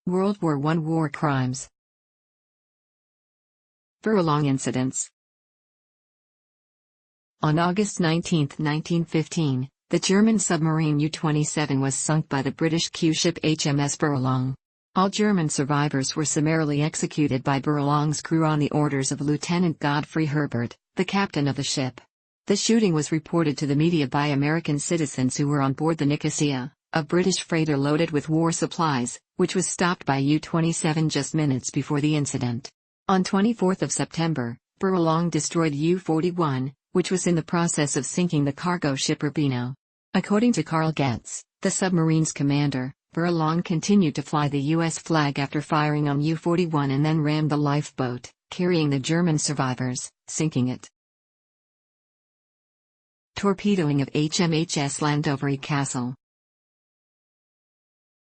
World War I War Crimes. Baralong Incidents. On August 19, 1915, the German submarine U-27 was sunk by the British Q-ship HMS Baralong. All German survivors were summarily executed by Baralong's crew on the orders of Lieutenant Godfrey Herbert, the captain of the ship. The shooting was reported to the media by American citizens who were on board the Nicosia, a British freighter loaded with war supplies, which was stopped by U-27 just minutes before the incident. On 24 September, Baralong destroyed U-41, which was in the process of sinking the cargo ship Urbino. According to Carl Getz, the submarine's commander, Baralong continued to fly the U.S. flag after firing on U-41 and then rammed the lifeboat, carrying the German survivors, sinking it. Torpedoing of HMHS Llandovery Castle.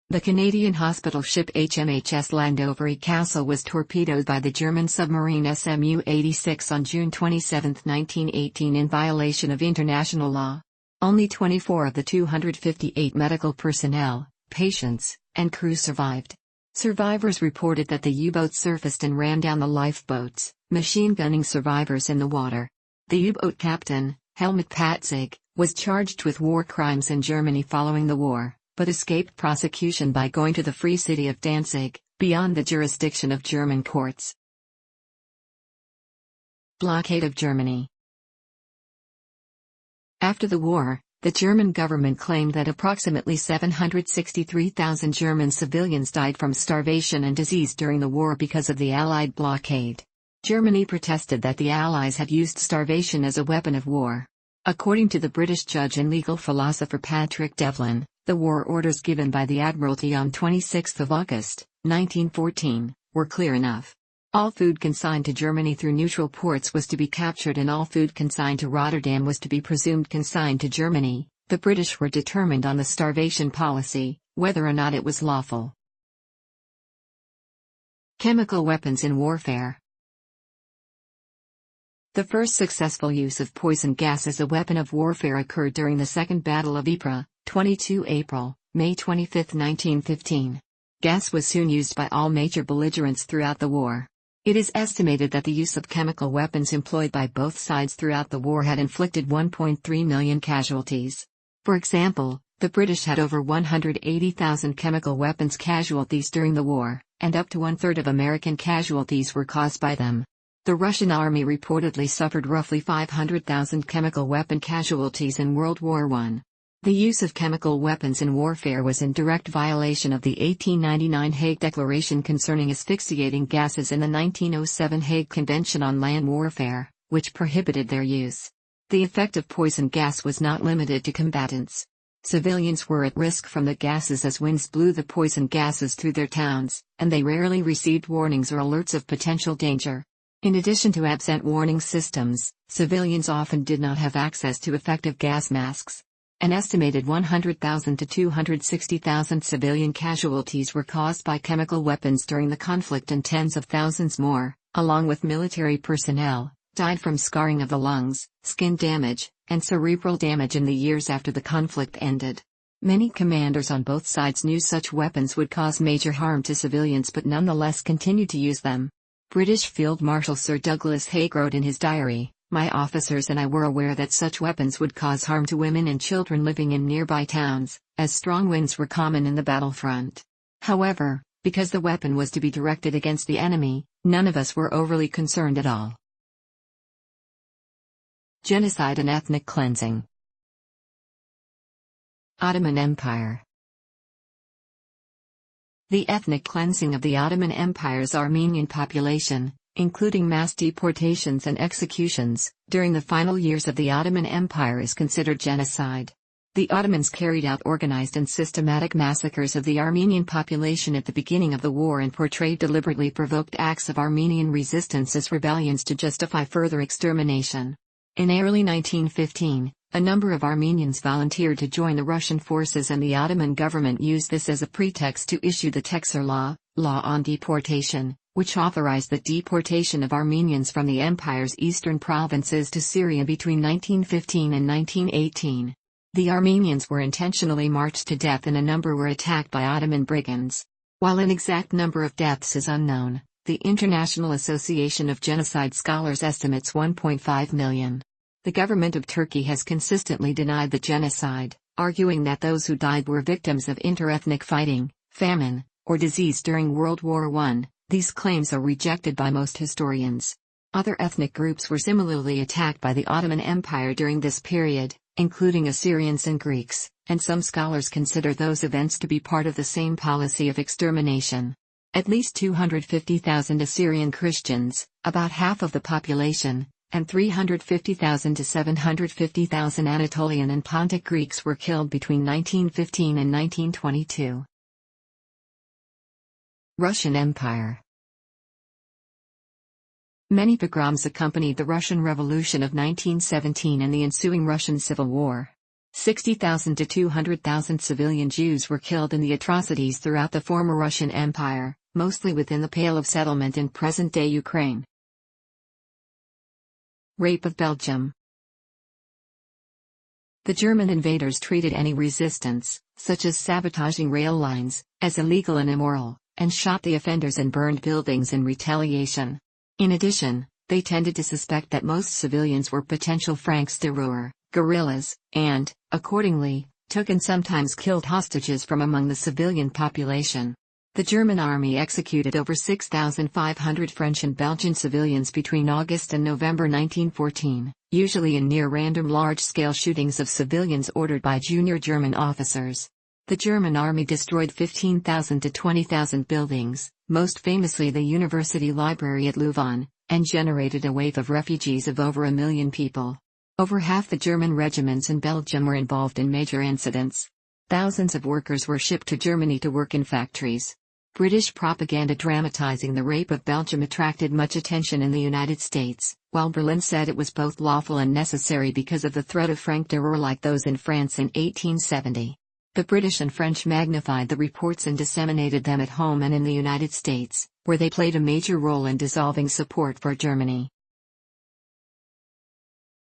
The Canadian hospital ship HMHS Llandovery Castle was torpedoed by the German submarine SMU-86 on June 27, 1918 in violation of international law. Only 24 of the 258 medical personnel, patients, and crew survived. Survivors reported that the U-boat surfaced and ran down the lifeboats, machine gunning survivors in the water. The U-boat captain, Helmut Patzig, was charged with war crimes in Germany following the war, but escaped prosecution by going to the Free City of Danzig, beyond the jurisdiction of German courts. Blockade of Germany. After the war, the German government claimed that approximately 763,000 German civilians died from starvation and disease during the war because of the Allied blockade. Germany protested that the Allies had used starvation as a weapon of war. According to the British judge and legal philosopher Patrick Devlin, the war orders given by the Admiralty on 26 August, 1914, were clear enough. All food consigned to Germany through neutral ports was to be captured and all food consigned to Rotterdam was to be presumed consigned to Germany. The British were determined on the starvation policy, whether or not it was lawful. Chemical weapons in warfare. The first successful use of poison gas as a weapon of warfare occurred during the Second Battle of Ypres, 22 April, May 25, 1915. Gas was soon used by all major belligerents throughout the war. It is estimated that the use of chemical weapons employed by both sides throughout the war had inflicted 1.3 million casualties. For example, the British had over 180,000 chemical weapons casualties during the war, and up to one-third of American casualties were caused by them. The Russian army reportedly suffered roughly 500,000 chemical weapon casualties in World War I. The use of chemical weapons in warfare was in direct violation of the 1899 Hague Declaration concerning asphyxiating gases and the 1907 Hague Convention on Land Warfare, which prohibited their use. The effect of poison gas was not limited to combatants. Civilians were at risk from the gases as winds blew the poison gases through their towns, and they rarely received warnings or alerts of potential danger. In addition to absent warning systems, civilians often did not have access to effective gas masks. An estimated 100,000 to 260,000 civilian casualties were caused by chemical weapons during the conflict and tens of thousands more, along with military personnel, died from scarring of the lungs, skin damage, and cerebral damage in the years after the conflict ended. Many commanders on both sides knew such weapons would cause major harm to civilians but nonetheless continued to use them. British Field Marshal Sir Douglas Haig wrote in his diary, "My officers and I were aware that such weapons would cause harm to women and children living in nearby towns, as strong winds were common in the battlefront. However, because the weapon was to be directed against the enemy, none of us were overly concerned at all." Genocide and ethnic cleansing. Ottoman Empire. The ethnic cleansing of the Ottoman Empire's Armenian population, including mass deportations and executions, during the final years of the Ottoman Empire is considered genocide. The Ottomans carried out organized and systematic massacres of the Armenian population at the beginning of the war and portrayed deliberately provoked acts of Armenian resistance as rebellions to justify further extermination. In early 1915, a number of Armenians volunteered to join the Russian forces and the Ottoman government used this as a pretext to issue the Texer Law on deportation, which authorized the deportation of Armenians from the empire's eastern provinces to Syria between 1915 and 1918. The Armenians were intentionally marched to death and a number were attacked by Ottoman brigands. While an exact number of deaths is unknown, the International Association of Genocide Scholars estimates 1.5 million. The government of Turkey has consistently denied the genocide, arguing that those who died were victims of interethnic fighting, famine, or disease during World War I. These claims are rejected by most historians. Other ethnic groups were similarly attacked by the Ottoman Empire during this period, including Assyrians and Greeks, and some scholars consider those events to be part of the same policy of extermination. At least 250,000 Assyrian Christians, about half of the population, and 350,000 to 750,000 Anatolian and Pontic Greeks were killed between 1915 and 1922. Russian Empire. Many pogroms accompanied the Russian Revolution of 1917 and the ensuing Russian Civil War. 60,000 to 200,000 civilian Jews were killed in the atrocities throughout the former Russian Empire, mostly within the Pale of Settlement in present-day Ukraine. Rape of Belgium. The German invaders treated any resistance, such as sabotaging rail lines, as illegal and immoral, and shot the offenders and burned buildings in retaliation. In addition, they tended to suspect that most civilians were potential Francs-Tireurs, guerrillas, and, accordingly, took and sometimes killed hostages from among the civilian population. The German army executed over 6,500 French and Belgian civilians between August and November 1914, usually in near-random large-scale shootings of civilians ordered by junior German officers. The German army destroyed 15,000 to 20,000 buildings, most famously the University Library at Louvain, and generated a wave of refugees of over 1 million people. Over half the German regiments in Belgium were involved in major incidents. Thousands of workers were shipped to Germany to work in factories. British propaganda dramatizing the rape of Belgium attracted much attention in the United States, while Berlin said it was both lawful and necessary because of the threat of Franc-Tireur like those in France in 1870. The British and French magnified the reports and disseminated them at home and in the United States, where they played a major role in dissolving support for Germany.